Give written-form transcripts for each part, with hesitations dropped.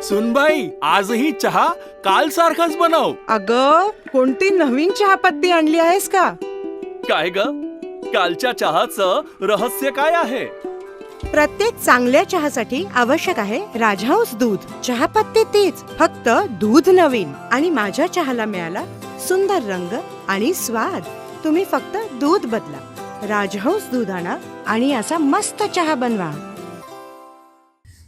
सुनबाई, आजही चहा काल सारखाच बनव. अग, कोणती नवीन चहापत्ती आणली आहेस का? काय ग, कालच्या चहाचं रहस्य काय आहे? प्रत्येक चांगल्या चहासाठी आवश्यक आहे राजहंस दूध. चहापत्ती तीच, फक्त दूध नवीन. आणि माझ्या चहाला मिळाला सुंदर रंग आणि स्वाद. तुम्ही फक्त दूध बदला, राजहंस दूध आणा आणि असा मस्त चहा बनवा.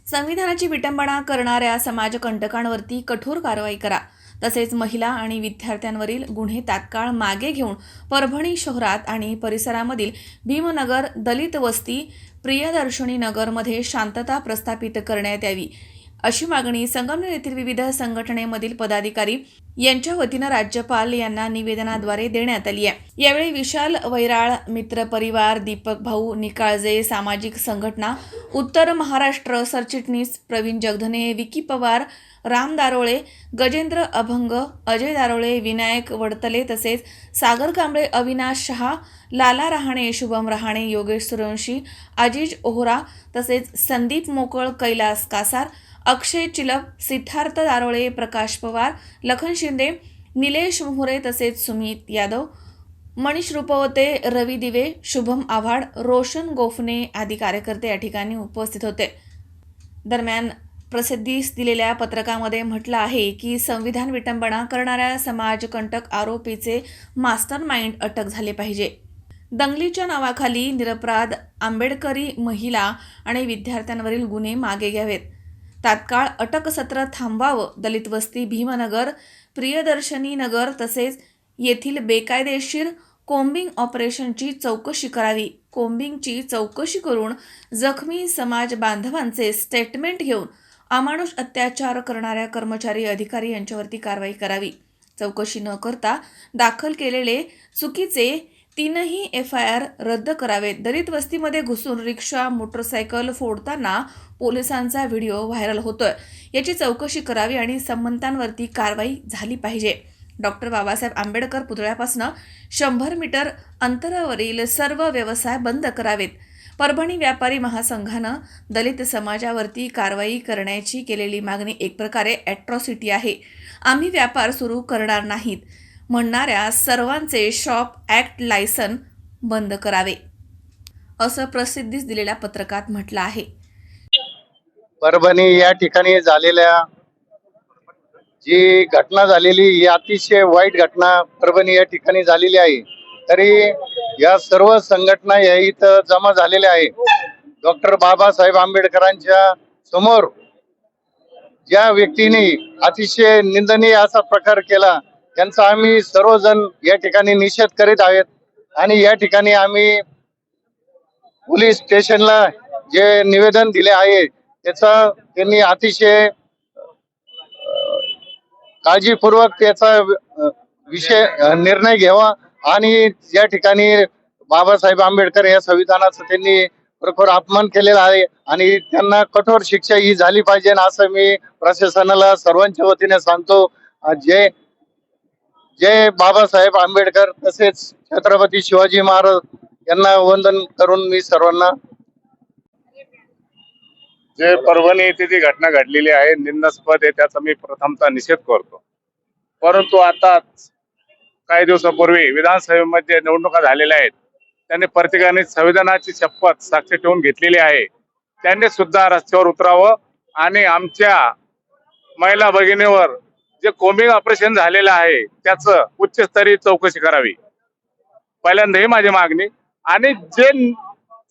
संविधानाची विटंबना करणाऱ्या समाजकंटकांवरती कठोर कारवाई करा. तसेच महिला आणि विद्यार्थ्यांवरील गुन्हे तात्काळ मागे घेऊन परभणी शहरात आणि परिसरामधील भीमनगर, दलित वस्ती, प्रियदर्शनी नगरमध्ये शांतता प्रस्थापित करण्यात यावी, अशी मागणी संगमनेर येथील विविध संघटनेमधील पदाधिकारी यांच्या वतीनं राज्यपाल यांना निवेदनाद्वारे देण्यात आली आहे. यावेळी विशाल वैराळ, मित्र परिवार, दीपक भाऊ निकाळजे, सामाजिक संघटना उत्तर महाराष्ट्र सरचिटणीस प्रवीण जगधने, विकी पवार, राम दारोळे, गजेंद्र अभंग, अजय दारोळे, विनायक वडतले तसेच सागर कांबळे, अविनाश शहा, लाला रहाणे, शुभम रहाणे, योगेश सुरवंशी, आजिज ओहरा तसेच संदीप मोकळ, कैलास कासार, अक्षय चिलप, सिद्धार्थ दारोळे, प्रकाश पवार, लखन शिंदे, निलेश मोहरे तसेच सुमित यादव, मनीष रुपवते, रवी दिवे, शुभम आव्हाड, रोशन गोफने आदी कार्यकर्ते या ठिकाणी उपस्थित होते. दरम्यान प्रसिद्धीस दिलेल्या पत्रकामध्ये म्हटलं आहे की संविधान विटंबना करणाऱ्या समाजकंटक आरोपीचे मास्टर माइंड अटक झाले पाहिजे. दंगलीच्या नावाखाली निरपराध आंबेडकरी महिला आणि विद्यार्थ्यांवरील गुन्हे मागे घ्यावेत. तात्काळ अटकसत्र थांबवावं. दलित वस्ती, भीमनगर, प्रियदर्शनी नगर तसेच येथील बेकायदेशीर कोम्बिंग ऑपरेशनची चौकशी करावी. कोम्बिंगची चौकशी करून जखमी समाज बांधवांचे स्टेटमेंट घेऊन अमानुष अत्याचार करणाऱ्या कर्मचारी अधिकारी यांच्यावरती कारवाई करावी. चौकशी न करता दाखल केलेले चुकीचे 3ही FIR रद्द करावेत. दलित वस्तीमध्ये घुसून रिक्षा, मोटरसायकल फोडताना पोलिसांचा व्हिडिओ व्हायरल होतोय, याची चौकशी करावी आणि संबंधितांवरती कारवाई झाली पाहिजे. डॉक्टर बाबासाहेब आंबेडकर पुतळ्यापासून 100 मीटर अंतरावरील सर्व व्यवसाय बंद करावेत. परभणी व्यापारी महासंघानं दलित समाजावरती कारवाई करण्याची केलेली मागणी एक प्रकारे ॲट्रॉसिटी आहे. आम्ही व्यापार सुरू करणार नाहीत म्हणणाऱ्या सर्वांचे शॉप ॲक्ट लायसन बंद करावे, असं प्रसिद्धीस दिलेल्या पत्रकात म्हटलं आहे. परभणी या ठिकाणी झालेल्या जी घटना झालेली ही अतिशय वाईट घटना परभणी या ठिकाणी झालेली आहे. तरी या सर्व संघटना या इथं जमा झालेल्या आहे. डॉक्टर बाबासाहेब आंबेडकरांच्या समोर ज्या व्यक्तीने अतिशय निंदनीय असा प्रकार केला त्यांचा आम्ही सर्वजण या ठिकाणी निषेध करीत आहोत. आणि या ठिकाणी आम्ही पोलीस स्टेशनला जे निवेदन दिले आहे त्याचा त्यांनी अतिशय काळजीपूर्वक त्याचा विषय निर्णय घ्यावा आणि या ठिकाणी बाबासाहेब आंबेडकर या संविधानाचा त्यांनी प्रखर अपमान केलेला आहे आणि त्यांना कठोर शिक्षा ही झाली पाहिजे असं मी प्रशासनाला सर्वांच्या वतीने सांगतो. जय बाबासाहेब आंबेडकर तसेच छत्रपती शिवाजी महाराज यांना वंदन करून मी सर्वांना. जे परभणी येथे जी घटना घडलेली आहे निंदास्पद आहे, त्याचा मी प्रथमतः निषेध करतो. परंतु आता काही दिवसापूर्वी विधानसभेमध्ये निवडणुका झालेल्या आहेत. त्यांनी प्रत्येकाने संविधानाची शपथ साक्ष ठेवून घेतलेली आहे. त्यांनी सुद्धा रस्त्यावर उतरावं आणि आमच्या महिला भगिनीवर जे कोम्बिंग ऑपरेशन झालेलं आहे त्याचं उच्चस्तरीय चौकशी करावी, पहिल्यांदा ही माझी मागणी. आणि जे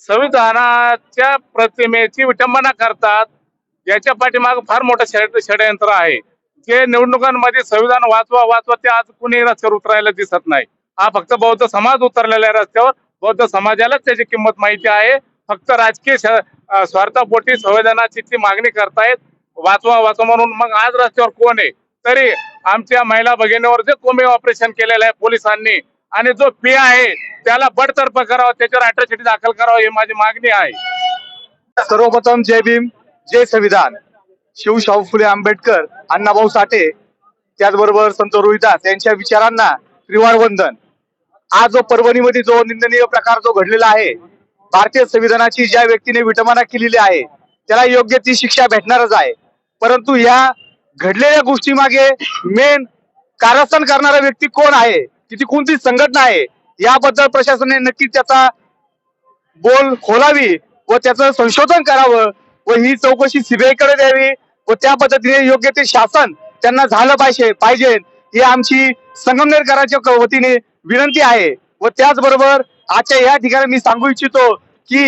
संविधानाच्या प्रतिमेची विटंबना करतात याच्या पाठीमागे फार मोठं षडयंत्र आहे. जे निवडणुकांमध्ये संविधान वाचवा ते आज कुणी रस्त्यावर उतरायला दिसत नाही. हा फक्त बौद्ध समाज उतरलेला आहे रस्त्यावर. बौद्ध समाजालाच त्याची किंमत माहिती आहे. फक्त राजकीय स्वार्थापोटी संविधानाची ती मागणी करतायत वाचवा म्हणून. मग आज रस्त्यावर कोण आहे? तरी आमच्या महिला भगिनीवर जे कोम्बिंग ऑपरेशन केलेलं आहे पोलिसांनी आणि जो पी आहे त्याला बडतर्फ करावं, त्याच्यावर अॅट्रॉसिटी दाखल करावं ही माझी मागणी आहे. सर्वप्रथम जय भीम, जय संविधान. शिवशाहू फुले आंबेडकर, अण्णाभाऊ साठे, त्याचबरोबर संत रोहिदास यांच्या विचारांना त्रिवार वंदन. आज जो परभणीमध्ये जो निंदनीय प्रकार जो घडलेला आहे, भारतीय संविधानाची ज्या व्यक्तीने विटंबना केलेली आहे त्याला योग्य ती शिक्षा भेटणारच आहे. परंतु या घडलेल्या गोष्टी मागे मेन कारस्थान करणारा व्यक्ती कोण आहे, किती कोणती संघटना आहे, याबद्दल प्रशासनाने नक्की त्याचा बोल खोलावी व त्याचं संशोधन करावं व ही चौकशी सीबीआय कडे द्यावी व त्या पद्धतीने योग्य ते शासन त्यांना झालं पाहिजे ही आमची संगमनेरकरांच्या वतीने विनंती आहे. व त्याचबरोबर आजच्या या ठिकाणी मी सांगू इच्छितो की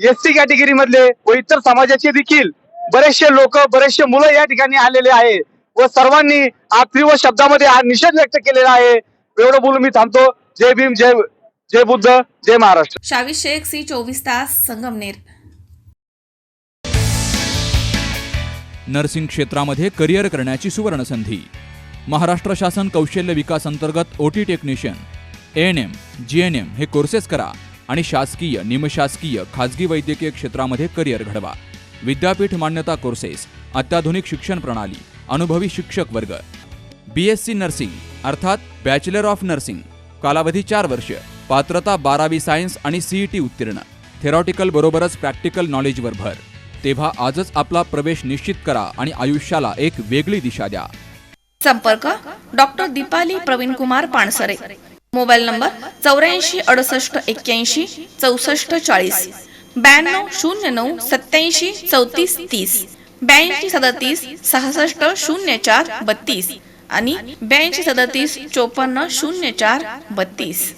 एससी कॅटेगरी मधले व इतर समाजाचे देखील बरेचसे मुलं या ठिकाणी आलेले आहे व सर्वांनी आज तीव्र शब्दामध्ये हा निषेध व्यक्त केलेला आहे. एवढं बोलून मी थांबतो. जय भीम, जय बुद्ध, जय महाराष्ट्र. शावीर शेख, सी 24 तास, संगमनेर. नर्सिंग क्षेत्रामध्ये करिअर करण्याची सुवर्णसंधी. महाराष्ट्र शासन कौशल्य विकास अंतर्गत ओटी टेक्निशियन, ANM, GNM हे कोर्सेस करा आणि शासकीय, निमशासकीय, खाजगी वैद्यकीय क्षेत्रामध्ये करिअर घडवा. विद्यापीठ मान्यता कोर्सेस, अत्याधुनिक शिक्षण प्रणाली, अनुभवी शिक्षक वर्ग. BSc नर्सिंग अर्थात बॅचलर ऑफ नर्सिंग, कालावधी 4 वर्ष, पात्रता 12वी सायन्स आणि CET उत्तीर्ण. थेरॉटिकल बरोबरच प्रॅक्टिकल नॉलेजवर भर. तेव्हा आजच आपला प्रवेश निश्चित करा आणि आयुष्याला एक वेगळी दिशा द्या. संपर्क doctor Deepali Praveen Kumar Pansare. Mobile number 84 68 81 64 40, 92 09 87 34 30, 82 37 66 04 32 आणि 82 37 54 04 32.